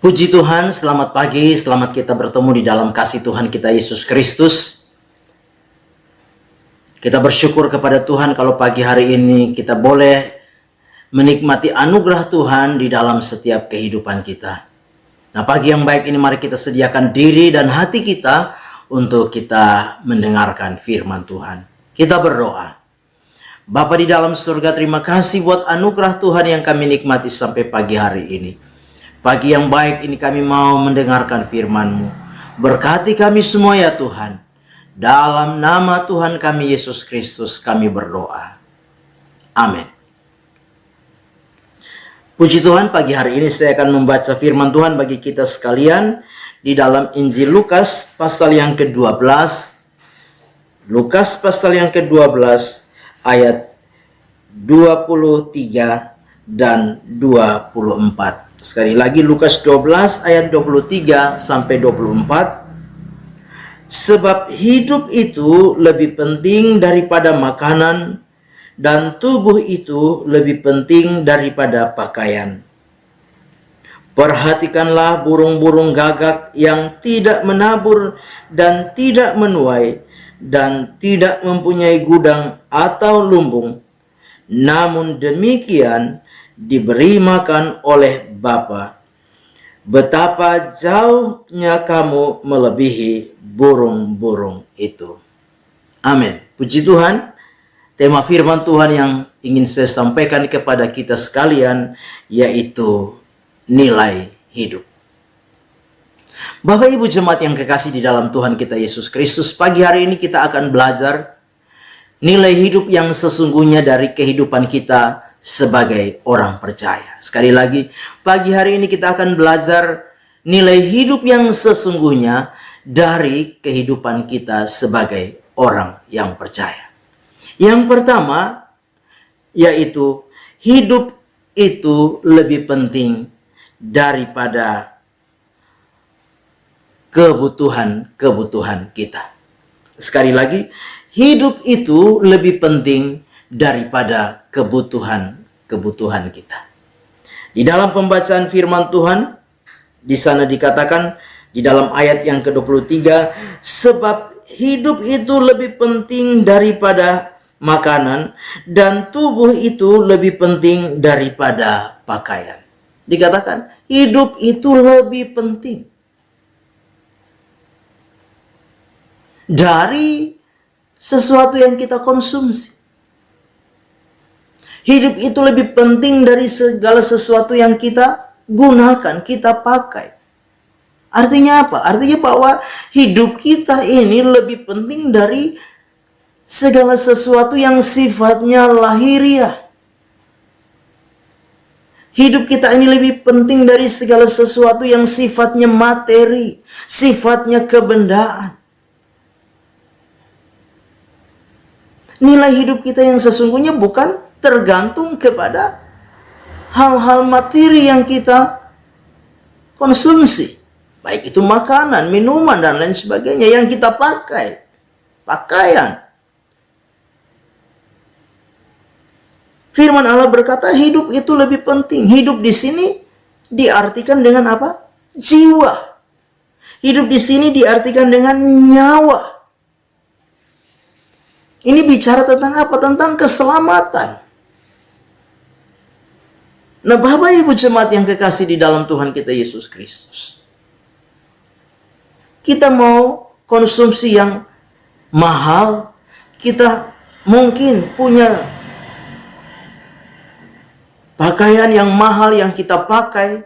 Puji Tuhan, selamat pagi, selamat kita bertemu di dalam kasih Tuhan kita Yesus Kristus. Kita bersyukur kepada Tuhan kalau pagi hari ini kita boleh menikmati anugerah Tuhan di dalam setiap kehidupan kita. Nah, pagi yang baik ini mari kita sediakan diri dan hati kita untuk kita mendengarkan firman Tuhan. Kita berdoa. Bapa di dalam surga, terima kasih buat anugerah Tuhan yang kami nikmati sampai pagi hari ini. Pagi yang baik ini kami mau mendengarkan firman-Mu. Berkati kami semua ya Tuhan. Dalam nama Tuhan kami Yesus Kristus kami berdoa. Amin. Puji Tuhan, pagi hari ini saya akan membaca firman Tuhan bagi kita sekalian di dalam Injil Lukas pasal yang ke-12. Lukas pasal yang ke-12 ayat 23 dan 24. Sekali lagi Lukas 12 ayat 23 sampai 24. Sebab hidup itu lebih penting daripada makanan dan tubuh itu lebih penting daripada pakaian. Perhatikanlah burung-burung gagak yang tidak menabur dan tidak menuai dan tidak mempunyai gudang atau lumbung. Namun demikian diberi makan oleh Bapa. Betapa jauhnya kamu melebihi burung-burung itu. Amin. Puji Tuhan. Tema firman Tuhan yang ingin saya sampaikan kepada kita sekalian yaitu nilai hidup. Bapak Ibu jemaat yang kekasih di dalam Tuhan kita Yesus Kristus, pagi hari ini kita akan belajar nilai hidup yang sesungguhnya dari kehidupan kita sebagai orang percaya. Sekali lagi, pagi hari ini kita akan belajar nilai hidup yang sesungguhnya dari kehidupan kita sebagai orang yang percaya. Yang pertama, yaitu hidup itu lebih penting daripada kebutuhan kita. Sekali lagi, hidup itu lebih penting daripada kebutuhan kita. Di dalam pembacaan firman Tuhan, di sana dikatakan di dalam ayat yang ke-23, sebab hidup itu lebih penting daripada makanan dan tubuh itu lebih penting daripada pakaian. Dikatakan hidup itu lebih penting dari sesuatu yang kita konsumsi. Hidup itu lebih penting dari segala sesuatu yang kita gunakan, kita pakai. Artinya apa? Artinya bahwa hidup kita ini lebih penting dari segala sesuatu yang sifatnya lahiriah. Hidup kita ini lebih penting dari segala sesuatu yang sifatnya materi, sifatnya kebendaan. Nilai hidup kita yang sesungguhnya bukan tergantung kepada hal-hal materi yang kita konsumsi. Baik itu makanan, minuman, dan lain sebagainya yang kita pakai. Pakaian. Firman Allah berkata hidup itu lebih penting. Hidup di sini diartikan dengan apa? Jiwa. Hidup di sini diartikan dengan nyawa. Ini bicara tentang apa? Tentang keselamatan. Nah, Bapak Ibu jemaat yang kekasih di dalam Tuhan kita Yesus Kristus, kita mau konsumsi yang mahal, kita mungkin punya pakaian yang mahal yang kita pakai,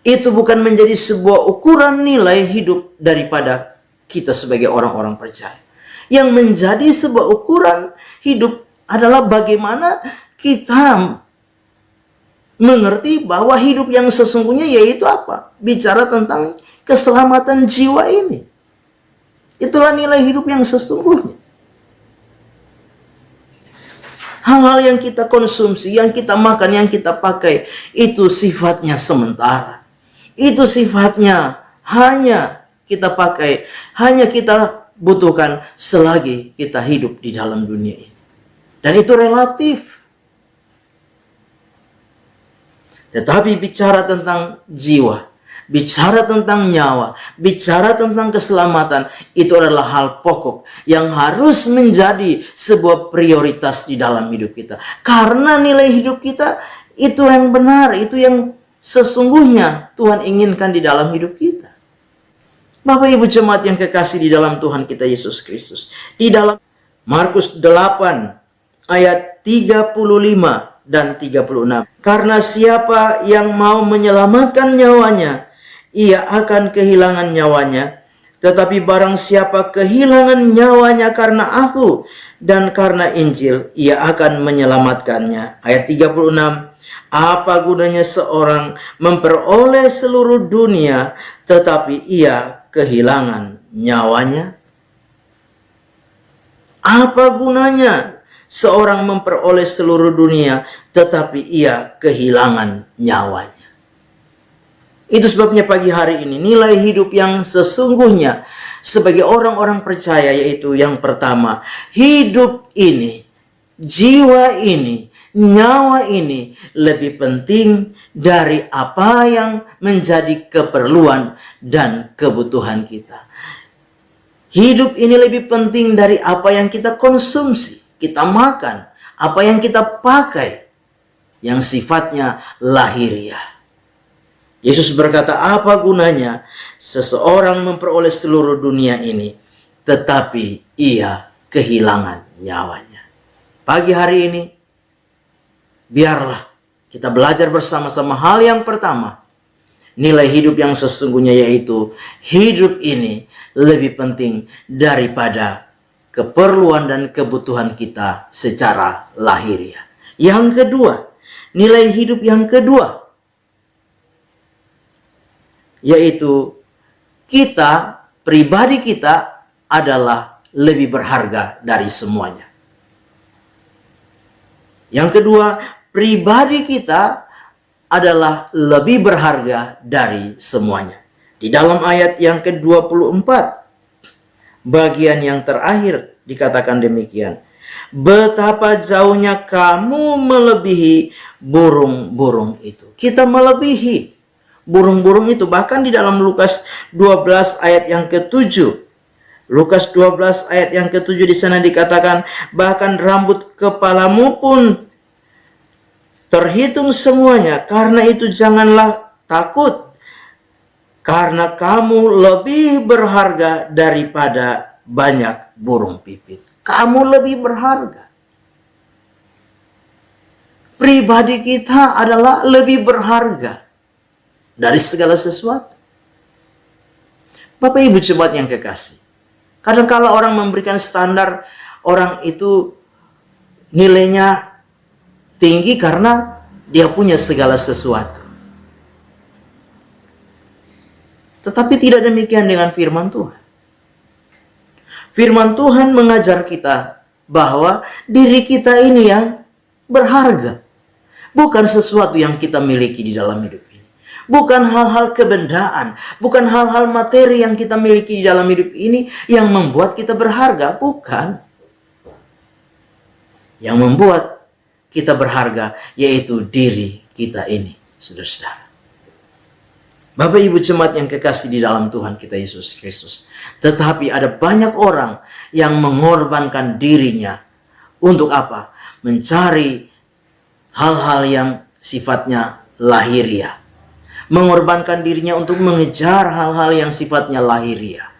itu bukan menjadi sebuah ukuran nilai hidup daripada kita sebagai orang-orang percaya. Yang menjadi sebuah ukuran hidup adalah bagaimana kita mengerti bahwa hidup yang sesungguhnya yaitu apa? Bicara tentang keselamatan jiwa ini. Itulah nilai hidup yang sesungguhnya. Hal-hal yang kita konsumsi, yang kita makan, yang kita pakai, itu sifatnya sementara. Itu sifatnya hanya kita pakai, hanya kita butuhkan selagi kita hidup di dalam dunia ini. Dan itu relatif. Tetapi bicara tentang jiwa, bicara tentang nyawa, bicara tentang keselamatan, itu adalah hal pokok yang harus menjadi sebuah prioritas di dalam hidup kita. Karena nilai hidup kita itu yang benar, itu yang sesungguhnya Tuhan inginkan di dalam hidup kita. Bapak Ibu jemaat yang kekasih di dalam Tuhan kita Yesus Kristus, di dalam Markus 8 ayat 35 dan 36. Karena siapa yang mau menyelamatkan nyawanya, ia akan kehilangan nyawanya. Tetapi barang siapa kehilangan nyawanya karena aku dan karena Injil, ia akan menyelamatkannya. Ayat 36. Apa gunanya seorang memperoleh seluruh dunia, tetapi ia kehilangan nyawanya? Apa gunanya seorang memperoleh seluruh dunia, tetapi ia kehilangan nyawanya? Itu sebabnya pagi hari ini nilai hidup yang sesungguhnya sebagai orang-orang percaya, yaitu yang pertama, hidup ini, jiwa ini, nyawa ini lebih penting dari apa yang menjadi keperluan dan kebutuhan kita. Hidup ini lebih penting dari apa yang kita konsumsi, kita makan, apa yang kita pakai, yang sifatnya lahiriah. Yesus berkata, apa gunanya seseorang memperoleh seluruh dunia ini, tetapi ia kehilangan nyawanya. Pagi hari ini, biarlah kita belajar bersama-sama hal yang pertama. Nilai hidup yang sesungguhnya, yaitu hidup ini lebih penting daripada keperluan dan kebutuhan kita secara lahiriah. Yang kedua, nilai hidup yang kedua, yaitu kita, pribadi kita adalah lebih berharga dari semuanya. Yang kedua, pribadi kita adalah lebih berharga dari semuanya. Di dalam ayat yang ke-24, bagian yang terakhir dikatakan demikian. Betapa jauhnya kamu melebihi burung-burung itu. Kita melebihi burung-burung itu. Bahkan di dalam Lukas 12 ayat yang ke-7. Lukas 12 ayat yang ke-7 di sana dikatakan, bahkan rambut kepalamu pun terhitung semuanya. Karena itu janganlah takut, karena kamu lebih berharga daripada banyak burung pipit. Kamu lebih berharga. Pribadi kita adalah lebih berharga dari segala sesuatu. Bapak Ibu jemaat yang kekasih, kadang-kala orang memberikan standar orang itu nilainya tinggi karena dia punya segala sesuatu. Tetapi tidak demikian dengan firman Tuhan. Firman Tuhan mengajar kita bahwa diri kita ini yang berharga. Bukan sesuatu yang kita miliki di dalam hidup ini. Bukan hal-hal kebendaan. Bukan hal-hal materi yang kita miliki di dalam hidup ini yang membuat kita berharga. Bukan. Yang membuat kita berharga yaitu diri kita ini, saudara-saudara. Bapak Ibu jemaat yang kekasih di dalam Tuhan kita Yesus Kristus. Tetapi ada banyak orang yang mengorbankan dirinya untuk apa? Mencari hal-hal yang sifatnya lahiriah. Mengorbankan dirinya untuk mengejar hal-hal yang sifatnya lahiriah.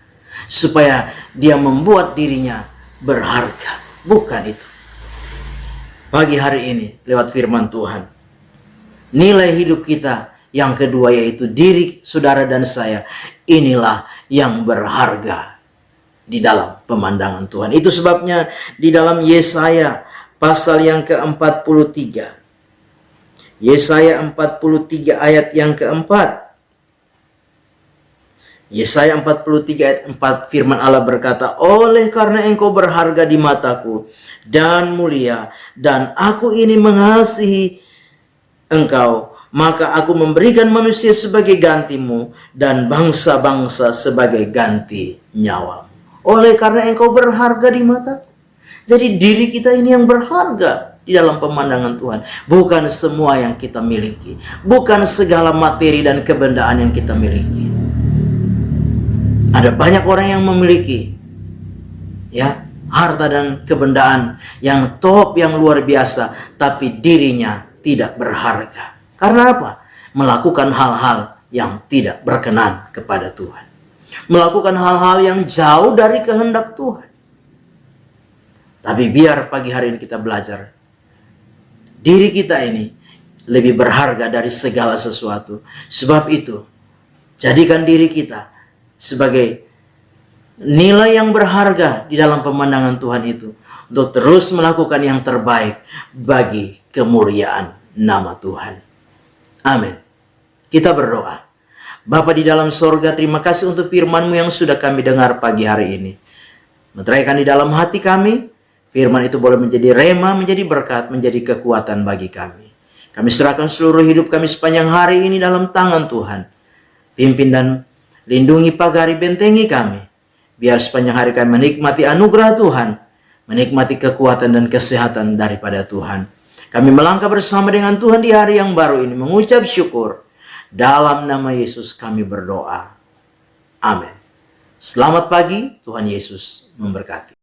Supaya dia membuat dirinya berharga. Bukan itu. Pagi hari ini lewat firman Tuhan, nilai hidup kita yang kedua, yaitu diri saudara dan saya, inilah yang berharga di dalam pemandangan Tuhan. Itu sebabnya di dalam Yesaya pasal yang ke-43, Yesaya 43 ayat yang keempat, Yesaya 43 ayat 4, firman Allah berkata, oleh karena engkau berharga di mataku dan mulia, dan aku ini mengasihi engkau, maka aku memberikan manusia sebagai gantimu dan bangsa-bangsa sebagai ganti nyawamu. Oleh karena engkau berharga di mataku. Jadi diri kita ini yang berharga. di dalam pemandangan Tuhan. Bukan semua yang kita miliki, bukan segala materi dan kebendaan yang kita miliki. Ada banyak orang yang memiliki harta dan kebendaan yang top, yang luar biasa, tapi dirinya tidak berharga. Karena apa? Melakukan hal-hal yang tidak berkenan kepada Tuhan. Melakukan hal-hal yang jauh dari kehendak Tuhan. Tapi biar pagi hari ini kita belajar, diri kita ini lebih berharga dari segala sesuatu. Sebab itu, jadikan diri kita sebagai nilai yang berharga di dalam pemandangan Tuhan itu, untuk terus melakukan yang terbaik bagi kemuliaan nama Tuhan. Amin. Kita berdoa. Bapa di dalam sorga, terima kasih untuk firman-Mu yang sudah kami dengar pagi hari ini. Meteraikan di dalam hati kami, firman itu boleh menjadi rema, menjadi berkat, menjadi kekuatan bagi kami. Kami serahkan seluruh hidup kami sepanjang hari ini dalam tangan Tuhan. Pimpin dan lindungi, pagari, bentengi kami. Biar sepanjang hari kami menikmati anugerah Tuhan, menikmati kekuatan dan kesehatan daripada Tuhan. Kami melangkah bersama dengan Tuhan di hari yang baru ini, mengucap syukur. Dalam nama Yesus kami berdoa. Amin. Selamat pagi, Tuhan Yesus memberkati.